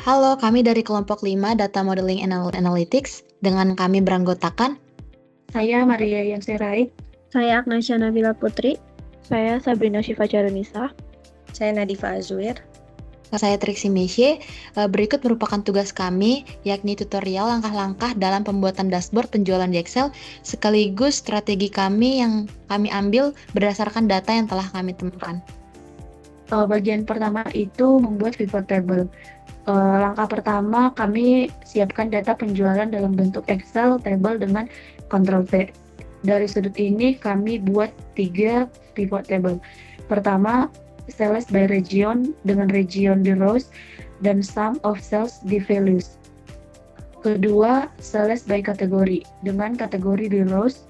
Halo, kami dari kelompok 5 Data Modeling Analytics. Dengan kami beranggotakan Saya Maria Yanserai. Saya Agnesya Nabila Putri. Saya Sabrina Syifa Jarunisa. Saya Nadifa Azwir. saya Triksi Mesye. Berikut merupakan tugas kami, yakni tutorial langkah-langkah dalam pembuatan dashboard penjualan di Excel, sekaligus strategi kami yang kami ambil berdasarkan data yang telah kami temukan. Bagian pertama itu membuat pivot table. Langkah pertama, kami siapkan data penjualan dalam bentuk Excel table dengan Ctrl V. Dari sudut ini, kami buat 3 pivot table. Pertama, sales by region dengan region di rows dan sum of sales di values. Kedua, sales by kategori dengan kategori di rows.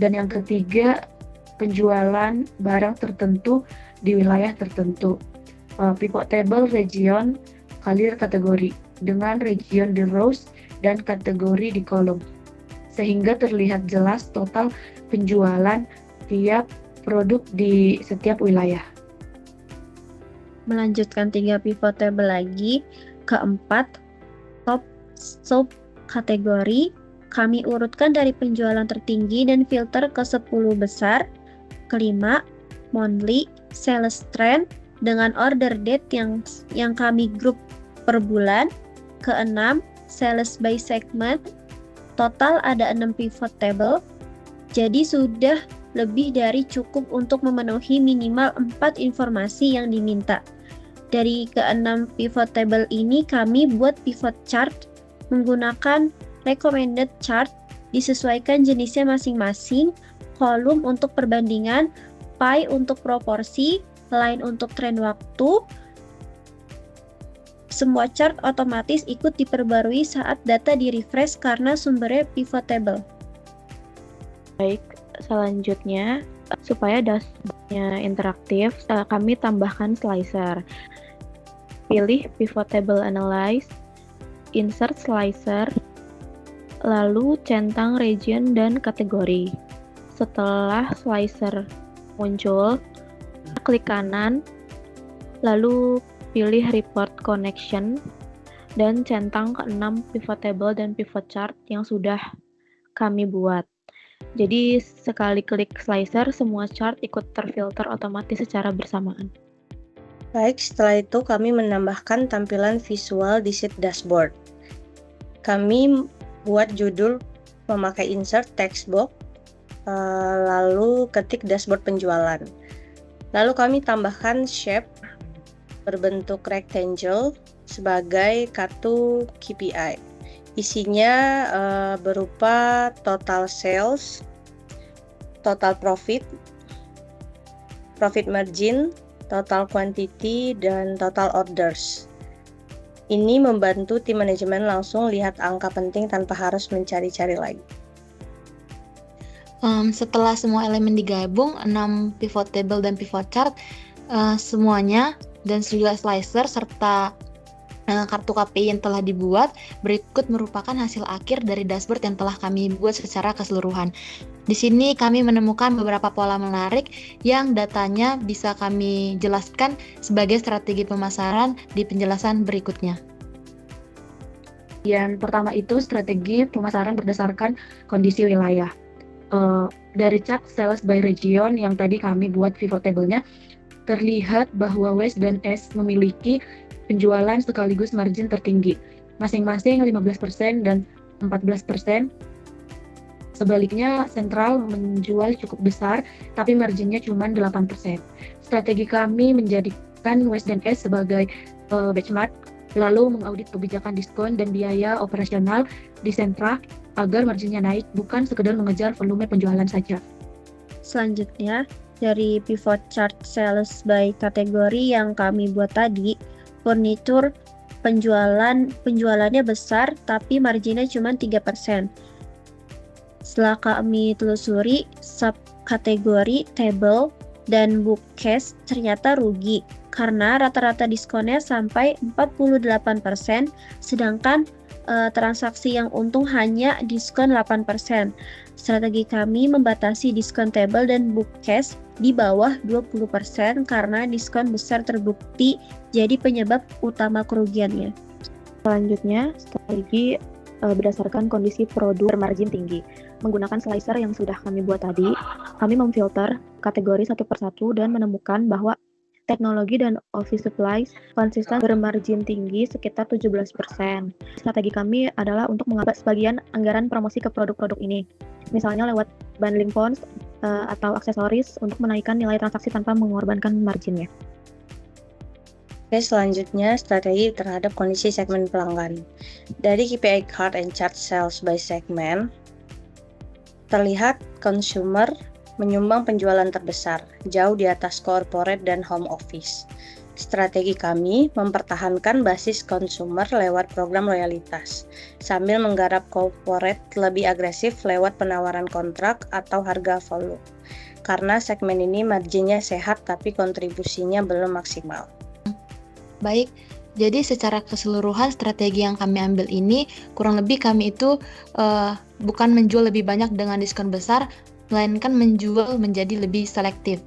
Dan yang ketiga, penjualan barang tertentu di wilayah tertentu. Pivot table region kali kategori dengan region di rows dan kategori di kolom, sehingga terlihat jelas total penjualan tiap produk di setiap wilayah. Melanjutkan 3 pivot table lagi. Keempat, top sub kategori. Kami urutkan dari penjualan tertinggi dan filter ke 10 besar. Kelima, monthly sales trend dengan order date yang kami grup per bulan. Keenam, sales by segment. Total ada 6 pivot table. Jadi sudah lebih dari cukup untuk memenuhi minimal 4 informasi yang diminta. Dari ke-6 pivot table ini kami buat pivot chart menggunakan recommended chart, disesuaikan jenisnya masing-masing, kolom untuk perbandingan, pie untuk proporsi, line untuk tren waktu. Semua chart otomatis ikut diperbarui saat data di-refresh karena sumbernya pivot table. Baik, selanjutnya supaya dashboardnya interaktif, kami tambahkan slicer. Pilih pivot table analyze, insert slicer, lalu centang region dan kategori. Setelah slicer muncul, klik kanan, lalu pilih report connection dan centang ke-6 pivot table dan pivot chart yang sudah kami buat. Jadi sekali klik slicer, semua chart ikut terfilter otomatis secara bersamaan. Baik, setelah itu kami menambahkan tampilan visual di sheet dashboard. Kami buat judul memakai insert text box, lalu ketik dashboard penjualan. Lalu kami tambahkan shape berbentuk rectangle sebagai kartu KPI. Isinya berupa total sales, total profit, profit margin, total quantity, dan total orders. Ini membantu tim manajemen langsung lihat angka penting tanpa harus mencari-cari lagi. Setelah semua elemen digabung, 6 pivot table dan pivot chart, semuanya dan juga slicer serta kartu KPI yang telah dibuat berikut merupakan hasil akhir dari dashboard yang telah kami buat secara keseluruhan. Di sini kami menemukan beberapa pola menarik yang datanya bisa kami jelaskan sebagai strategi pemasaran di penjelasan berikutnya. Yang pertama itu strategi pemasaran berdasarkan kondisi wilayah. Dari chart sales by region yang tadi kami buat pivot table-nya, terlihat bahwa West dan East memiliki penjualan sekaligus margin tertinggi, masing-masing 15% dan 14%. Sebaliknya, Sentral menjual cukup besar, tapi marginnya cuma 8%. Strategi kami menjadikan West dan East sebagai benchmark, lalu mengaudit kebijakan diskon dan biaya operasional di Sentra agar marginnya naik, bukan sekedar mengejar volume penjualan saja. Selanjutnya, dari pivot chart sales by kategori yang kami buat tadi, furnitur penjualannya besar tapi marginnya cuma 3%. Setelah kami telusuri, subkategori table dan bookcase ternyata rugi karena rata-rata diskonnya sampai 48%, sedangkan transaksi yang untung hanya diskon 8%. Strategi kami membatasi diskon table dan bookcase di bawah 20% karena diskon besar terbukti jadi penyebab utama kerugiannya. Selanjutnya, strategi berdasarkan kondisi produk bermargin tinggi. Menggunakan slicer yang sudah kami buat tadi, kami memfilter kategori satu persatu dan menemukan bahwa teknologi dan office supplies konsisten bermargin tinggi sekitar 17%. Strategi kami adalah untuk mengambil sebagian anggaran promosi ke produk-produk ini. Misalnya lewat bundling fonts atau aksesoris untuk menaikkan nilai transaksi tanpa mengorbankan marginnya. Oke, selanjutnya strategi terhadap kondisi segmen pelanggan. Dari KPI card and chart sales by segment, terlihat consumer menyumbang penjualan terbesar, jauh di atas corporate dan home office. Strategi kami mempertahankan basis consumer lewat program loyalitas, sambil menggarap corporate lebih agresif lewat penawaran kontrak atau harga volume. Karena segmen ini marginnya sehat tapi kontribusinya belum maksimal. Baik, jadi secara keseluruhan strategi yang kami ambil ini kurang lebih kami itu bukan menjual lebih banyak dengan diskon besar, melainkan menjual menjadi lebih selektif.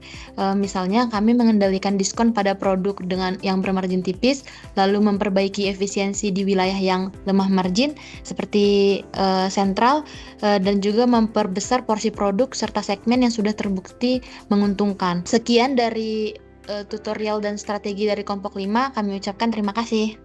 Misalnya kami mengendalikan diskon pada produk dengan yang bermargin tipis, lalu memperbaiki efisiensi di wilayah yang lemah margin seperti sentral, dan juga memperbesar porsi produk serta segmen yang sudah terbukti menguntungkan. Sekian dari tutorial dan strategi dari kelompok 5, kami ucapkan terima kasih.